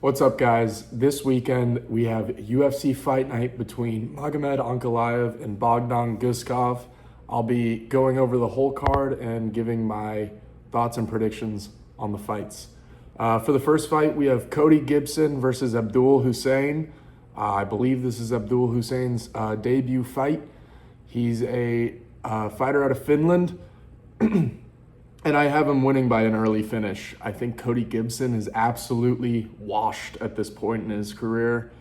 What's up, guys? This weekend we have UFC Fight Night between Magomed Ankalaev and Bogdan Guskov. I'll be going over the whole card and giving my thoughts and predictions on the fights. For the first fight, we have Cody Gibson versus Abdul Hussein. I believe this is Abdul Hussein's debut fight. He's a fighter out of Finland. And I have him winning by an early finish. I think Cody Gibson is absolutely washed at this point in his career.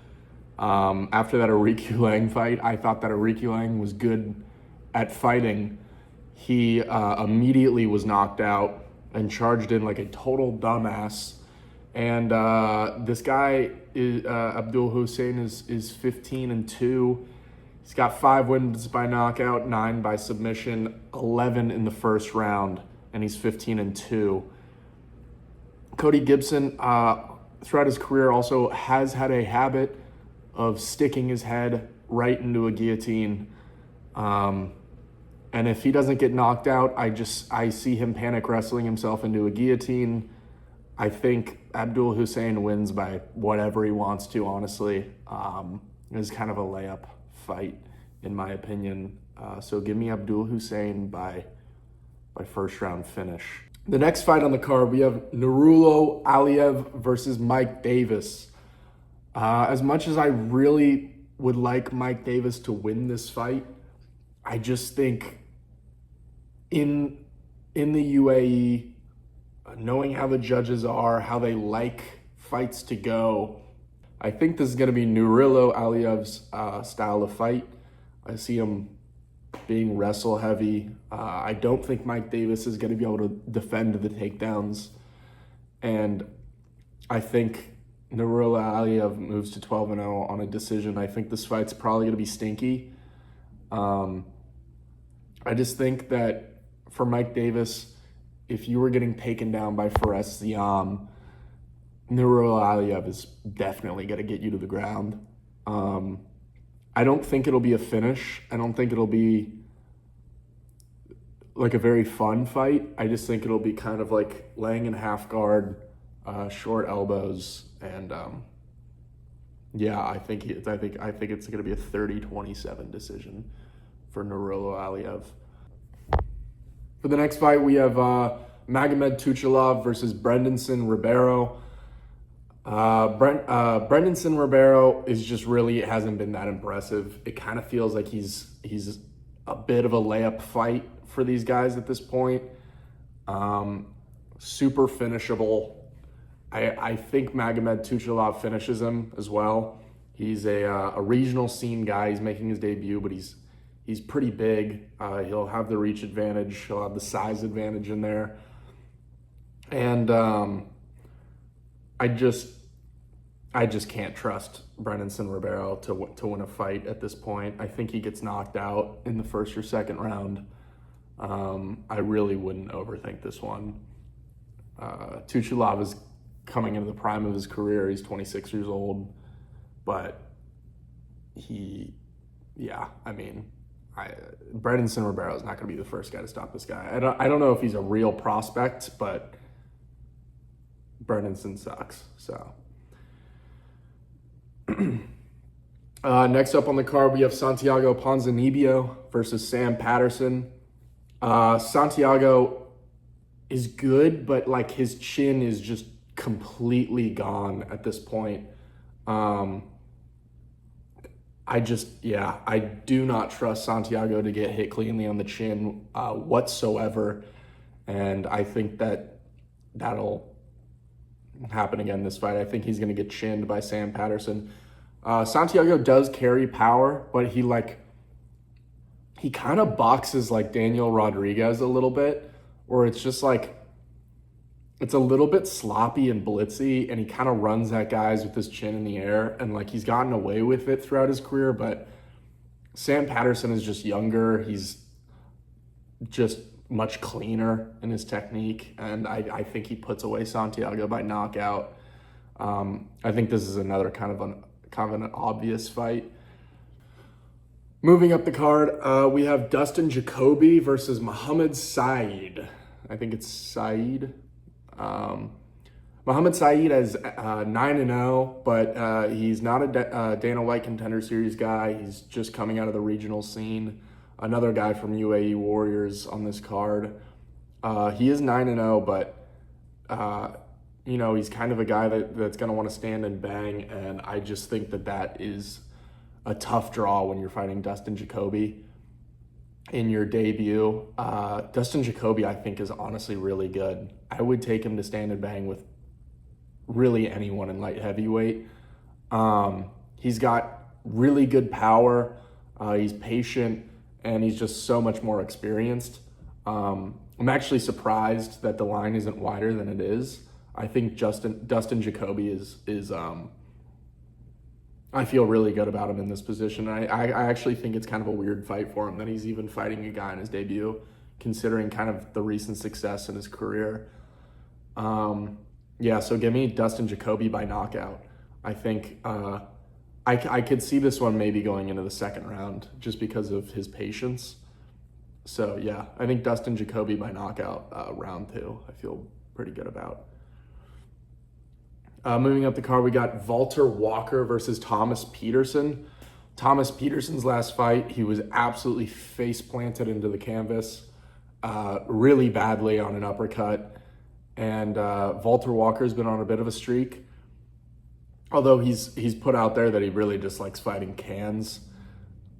After that Ariq Lang fight, I thought that Ariq Lang was good at fighting. He immediately was knocked out and charged in like a total dumbass. And this guy, Abdul Hussein, is 15-2. He's got 5 wins by knockout, 9 by submission, 11 in the first round. And he's 15-2. Cody Gibson, throughout his career, also has had a habit of sticking his head right into a guillotine. And if he doesn't get knocked out, I see him panic wrestling himself into a guillotine. I think Abdul Hussein wins by whatever he wants to, honestly. It's kind of a layup fight, in my opinion. So give me Abdul Hussein by first round finish. The next fight on the card, we have Ankalaev versus Mike Davis. As much as I really would like Mike Davis to win this fight, I just think in the UAE, knowing how the judges are, how they like fights to go, I think this is going to be Ankalaev's style of fight. I see him being wrestle heavy. I don't think Mike Davis is going to be able to defend the takedowns. And I think Ankalaev moves to 12-0 on a decision. I think this fight's probably going to be stinky. I just think that for Mike Davis, if you were getting taken down by Fares Ziam, Ankalaev is definitely going to get you to the ground. I don't think it'll be a finish. I don't think it'll be like a very fun fight. I just think it'll be kind of like laying in half guard, short elbows, and I think it's going to be a 30-27 decision for Ankalaev. For the next fight, we have Magomed Tuchalov versus Brendanson Ribeiro. Brendanson Ribeiro is just really hasn't been that impressive. It kind of feels like he's a bit of a layup fight for these guys at this point. Super finishable. I think Magomed Tuchalov finishes him as well. He's a regional scene guy. He's making his debut, but he's pretty big. He'll have the reach advantage. He'll have the size advantage in there. And I just can't trust Brendanson Ribeiro to win a fight at this point. I think he gets knocked out in the first or second round. I really wouldn't overthink this one. Tuchalov is coming into the prime of his career. He's 26 years old, but Brendanson Ribeiro is not going to be the first guy to stop this guy. I don't know if he's a real prospect, but Brendanson sucks, so. Next up on the card, we have Santiago Ponzinibbio versus Sam Patterson. Santiago is good, but like his chin is just completely gone at this point. I do not trust Santiago to get hit cleanly on the chin whatsoever. And I think that'll happen again this fight. I think he's going to get chinned by Sam Patterson. Santiago does carry power, but he kind of boxes like Daniel Rodriguez a little bit, or it's just like it's a little bit sloppy and blitzy, and he kind of runs at guys with his chin in the air, and like he's gotten away with it throughout his career. But Sam Patterson is just younger. He's just much cleaner in his technique, and I think he puts away Santiago by knockout. I think this is another kind of an obvious fight. Moving up the card, we have Dustin Jacoby versus Muhammad Saeed. I think it's Saeed. Muhammad Saeed is 9-0, but he's not a Dana White Contender Series guy. He's just coming out of the regional scene. Another guy from UAE Warriors on this card. He is 9-0, but he's kind of a guy that's going to want to stand and bang, and I just think that is a tough draw when you're fighting Dustin Jacoby in your debut. Dustin Jacoby, I think, is honestly really good. I would take him to stand and bang with really anyone in light heavyweight. He's got really good power. He's patient, and he's just so much more experienced. I'm actually surprised that the line isn't wider than it is. I think Dustin Jacoby is I feel really good about him in this position. I actually think it's kind of a weird fight for him that he's even fighting a guy in his debut, considering kind of the recent success in his career. So give me Dustin Jacoby by knockout. I think I could see this one maybe going into the second round just because of his patience. So yeah, I think Dustin Jacoby by knockout round 2. I feel pretty good about. Moving up the card, we got Valter Walker versus Thomas Peterson. Thomas Peterson's last fight, he was absolutely face planted into the canvas really badly on an uppercut. And Valter Walker's been on a bit of a streak. Although he's put out there that he really just likes fighting cans.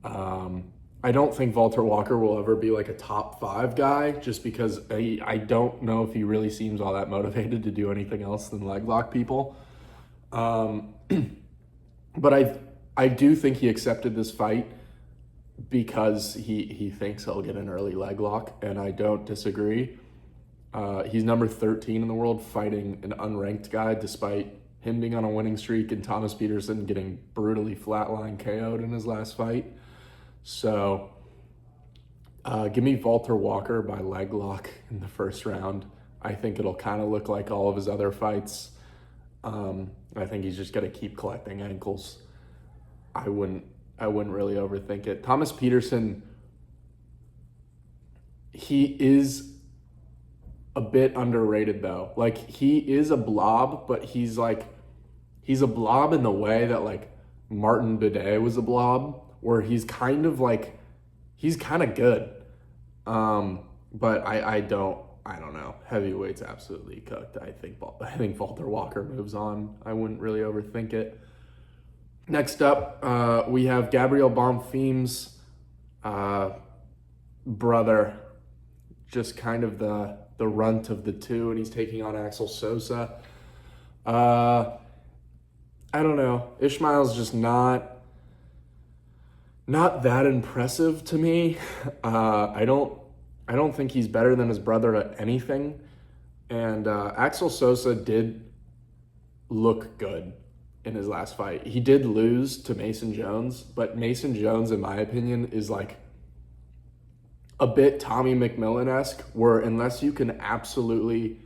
I don't think Valter Walker will ever be like a top 5 guy just because I don't know if he really seems all that motivated to do anything else than leg lock people. But I do think he accepted this fight because he thinks he'll get an early leg lock, and I don't disagree. He's number 13 in the world fighting an unranked guy despite him being on a winning streak and Thomas Peterson getting brutally flatline KO'd in his last fight. So give me Valter Walker by leg lock in the first round. I think it'll kind of look like all of his other fights. I think he's just going to keep collecting ankles. I wouldn't really overthink it. Thomas Peterson, he is a bit underrated though. Like, he is a blob, but he's a blob in the way that like Martin Bidet was a blob, where he's kind of good. But I don't know. Heavyweight's absolutely cooked. I think Valter Walker moves on. I wouldn't really overthink it. Next up, we have Gabriel Bonfim's brother, just kind of the runt of the two, and he's taking on Axel Sosa. I don't know. Ishmael's just not that impressive to me. I don't think he's better than his brother at anything. And Axel Sosa did look good in his last fight. He did lose to Mason Jones, but Mason Jones, in my opinion, is like a bit Tommy McMillan-esque, where unless you can absolutely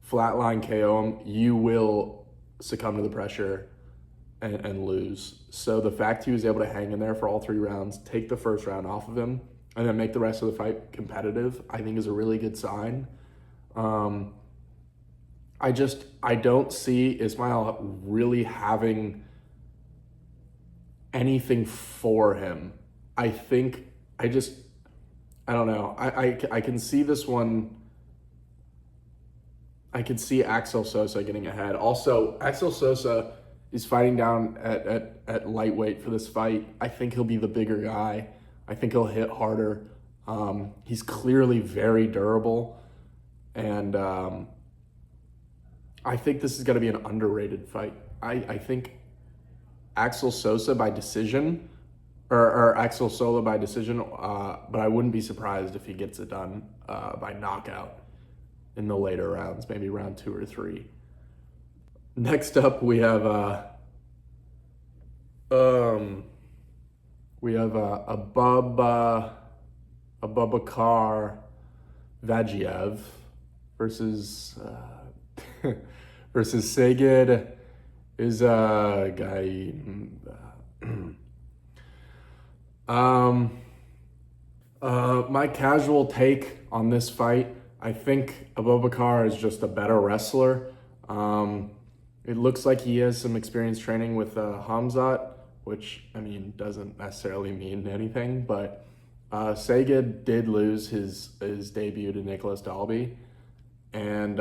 flatline KO him, you will succumb to the pressure and lose. So the fact he was able to hang in there for all 3 rounds, take the first round off of him, and then make the rest of the fight competitive, I think is a really good sign. I don't see Ismail really having anything for him. I don't know. I can see this one. I can see Axel Sosa getting ahead. Also, Axel Sosa is fighting down at lightweight for this fight. I think he'll be the bigger guy. I think he'll hit harder. He's clearly very durable. And I think this is going to be an underrated fight. I think Axel Sosa by decision, or Axel Sola by decision, but I wouldn't be surprised if he gets it done by knockout in the later rounds, maybe round 2 or 3. Next up, we have Abubakar Vagiev versus Sagid is a guy. My casual take on this fight, I think Abubakar is just a better wrestler. It looks like he has some experience training with Hamzat, which, I mean, doesn't necessarily mean anything, but Sagid did lose his debut to Nicholas Dalby, and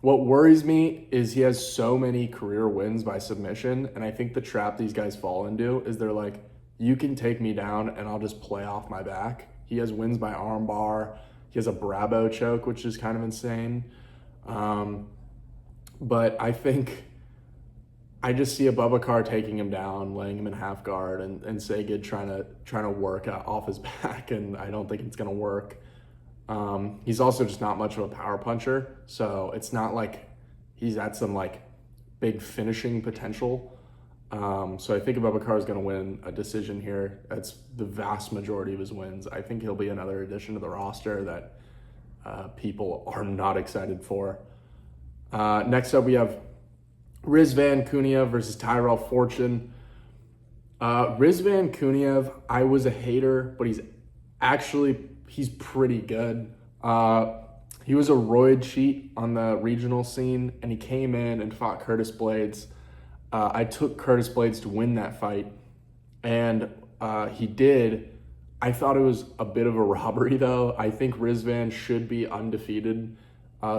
what worries me is he has so many career wins by submission, and I think the trap these guys fall into is they're like, you can take me down and I'll just play off my back. He has wins by armbar. He has a Bravo choke, which is kind of insane. But I think I just see Abubakar taking him down, laying him in half guard, and Sagid trying to work off his back, and I don't think it's gonna work. He's also just not much of a power puncher, so it's not like he's at some like big finishing potential. So I think Abubakar is going to win a decision here. That's the vast majority of his wins. I think he'll be another addition to the roster that people are not excited for. Next up, we have Rizvan Kuniev versus Tyrell Fortune. Rizvan Kuniev, I was a hater, but he's pretty good. He was a roid cheat on the regional scene, and he came in and fought Curtis Blades. I took Curtis Blades to win that fight, and he did. I thought it was a bit of a robbery, though. I think Rizvan should be undefeated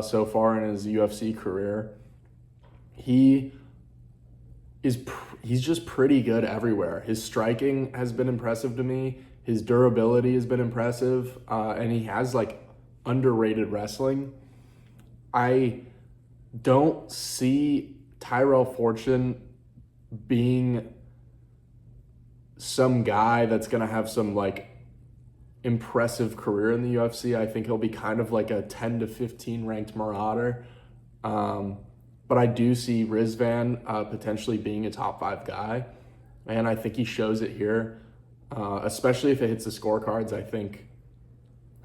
so far in his UFC career. He's just pretty good everywhere. His striking has been impressive to me. His durability has been impressive, and he has like underrated wrestling. I don't see Tyrell Fortune being some guy that's going to have some like impressive career in the UFC. I think he'll be kind of like a 10 to 15 ranked marauder. But I do see Rizvan potentially being a top 5 guy. And I think he shows it here, especially if it hits the scorecards. I think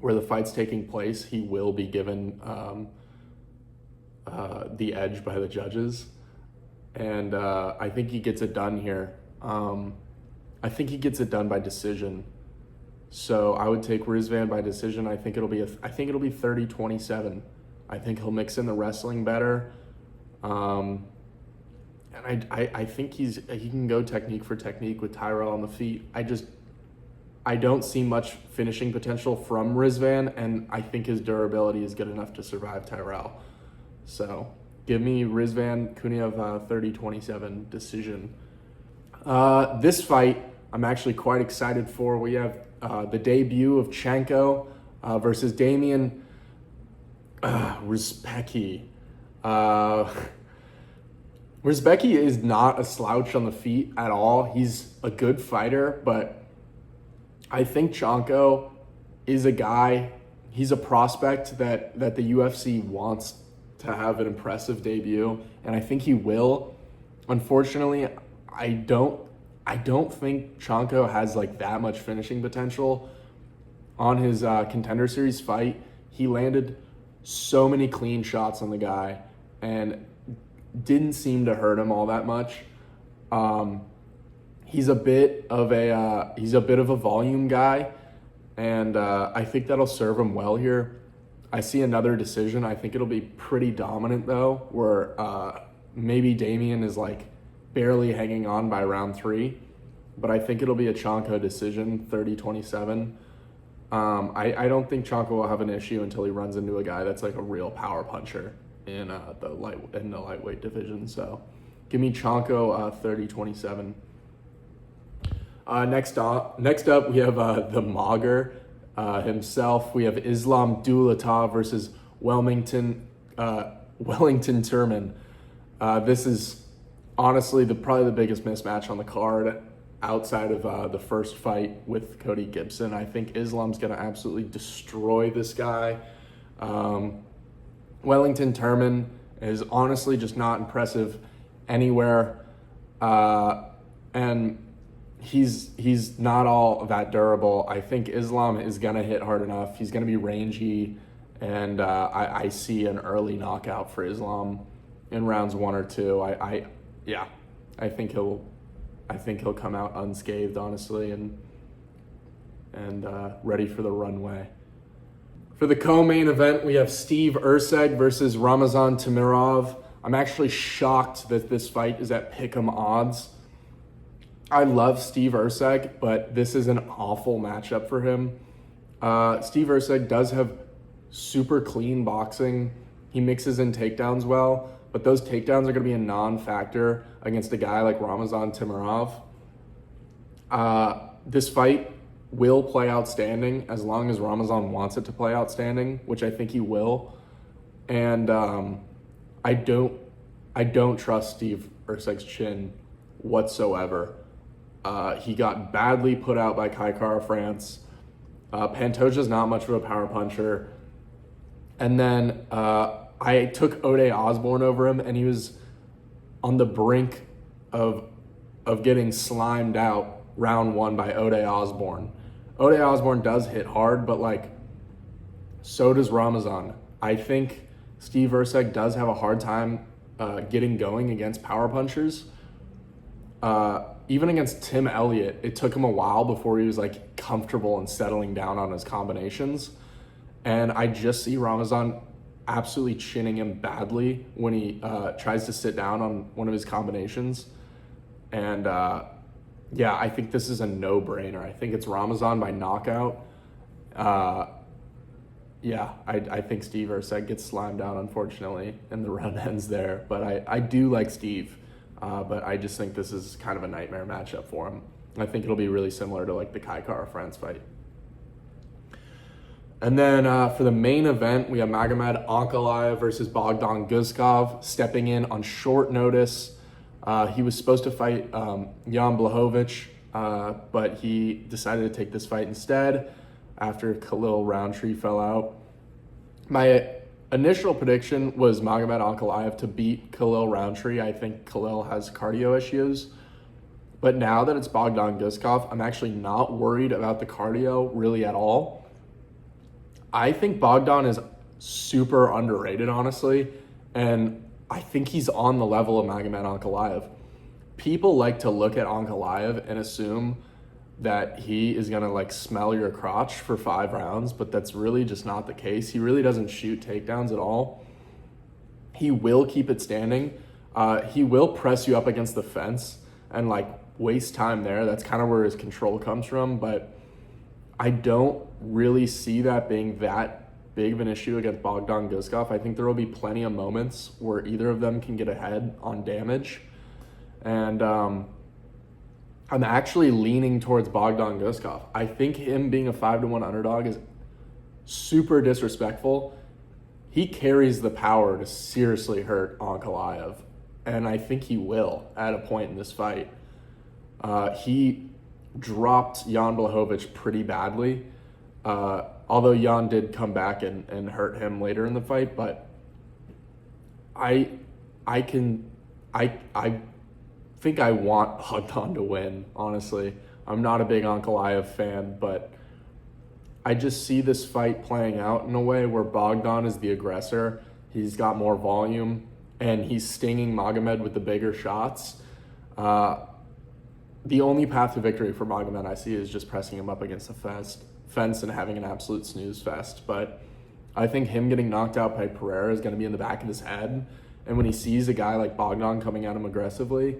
where the fight's taking place, he will be given the edge by the judges. And I think he gets it done here. I think he gets it done by decision. So I would take Rizvan by decision. I think it'll be 30-27. I think he'll mix in the wrestling better. And I think he can go technique for technique with Tyrell on the feet. I don't see much finishing potential from Rizvan, and I think his durability is good enough to survive Tyrell. So give me Rizvan Kuniev 30-27 decision. This fight I'm actually quite excited for. We have the debut of Chanko versus Damian Rizbeki. Rizbeki is not a slouch on the feet at all. He's a good fighter, but I think Chanko is a guy, he's a prospect that the UFC wants to have an impressive debut, and I think he will. Unfortunately, I don't think Chanko has like that much finishing potential. On his Contender Series fight, he landed so many clean shots on the guy and didn't seem to hurt him all that much. He's a bit of a volume guy, and I think that'll serve him well here. I see another decision. I think it'll be pretty dominant though, where maybe Damian is like barely hanging on by round 3, but I think it'll be a Chanko decision, 30-27. I don't think Chanko will have an issue until he runs into a guy that's like a real power puncher in the lightweight division. So give me Chanko 30-27. Next up, we have the Mogger himself. We have Islam Dulatov versus Wellington Turman. This is honestly probably the biggest mismatch on the card outside of the first fight with Cody Gibson. I think Islam's going to absolutely destroy this guy. Wellington Turman is honestly just not impressive anywhere. And he's not all that durable. I think Islam is going to hit hard enough. He's going to be rangy, and I see an early knockout for Islam in rounds 1 or 2. I think he'll come out unscathed, honestly, and ready for the runway. For the co-main event, we have Steve Erceg versus Ramazan Timirov. I'm actually shocked that this fight is at pick'em odds. I love Steve Erceg, but this is an awful matchup for him. Steve Erceg does have super clean boxing. He mixes in takedowns well, but those takedowns are going to be a non-factor against a guy like Ramazan Timirov. This fight will play outstanding as long as Ramazan wants it to play outstanding, which I think he will. And I don't trust Steve Erceg's chin whatsoever. He got badly put out by Kai Kara-France. Pantoja's not much of a power puncher. And then I took Ode Osborne over him, and he was on the brink of getting slimed out round one by Ode Osborne. Ode Osborne does hit hard, but so does Ramazan. I think Steve Erceg does have a hard time getting going against power punchers. Even against Tim Elliott, it took him a while before he was comfortable and settling down on his combinations. And I just see Ramazan absolutely chinning him badly when he tries to sit down on one of his combinations. And I think this is a no-brainer. I think it's Ramazan by knockout. I think Steve Erceg gets slimed out, unfortunately, and the run ends there. But I do like Steve, but I just think this is kind of a nightmare matchup for him. I think it'll be really similar to the Kai Kara-France fight. And then for the main event, we have Magomed Ankalaev versus Bogdan Guskov stepping in on short notice. He was supposed to fight Jan Blachowicz, but he decided to take this fight instead after Khalil Roundtree fell out. My initial prediction was Magomed Ankalaev to beat Khalil Roundtree. I think Khalil has cardio issues. But now that it's Bogdan Guskov, I'm actually not worried about the cardio really at all. I think Bogdan is super underrated, honestly, and I think he's on the level of Magomed Ankalaev. People like to look at Ankalaev and assume that he is going to smell your crotch for 5 rounds, but that's really just not the case. He really doesn't shoot takedowns at all. He will keep it standing. He will press you up against the fence and waste time there. That's kind of where his control comes from, but I don't really see that being that big of an issue against Bogdan Guskov. I think there will be plenty of moments where either of them can get ahead on damage. And I'm actually leaning towards Bogdan Guskov. I think him being a 5-1 underdog is super disrespectful. He carries the power to seriously hurt Ankalaev, and I think he will at a point in this fight. He dropped Jan Blachowicz pretty badly, although Jan did come back and hurt him later in the fight. But I think I want Bogdan to win, honestly. I'm not a big Ankalaev fan, but I just see this fight playing out in a way where Bogdan is the aggressor. He's got more volume, and he's stinging Magomed with the bigger shots. The only path to victory for Magomed I see is just pressing him up against the fence and having an absolute snooze fest. But I think him getting knocked out by Pereira is going to be in the back of his head. And when he sees a guy like Bogdan coming at him aggressively,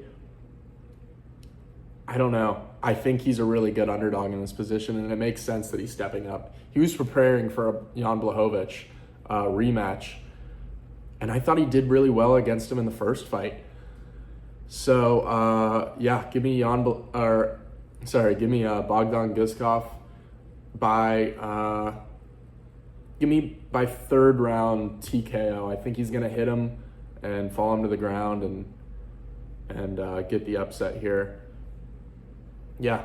I don't know. I think he's a really good underdog in this position, and it makes sense that he's stepping up. He was preparing for a Jan Blachowicz rematch, and I thought he did really well against him in the first fight. So, give me Bogdan Guskov by 3rd round TKO. I think he's going to hit him and fall him to the ground and get the upset here. Yeah,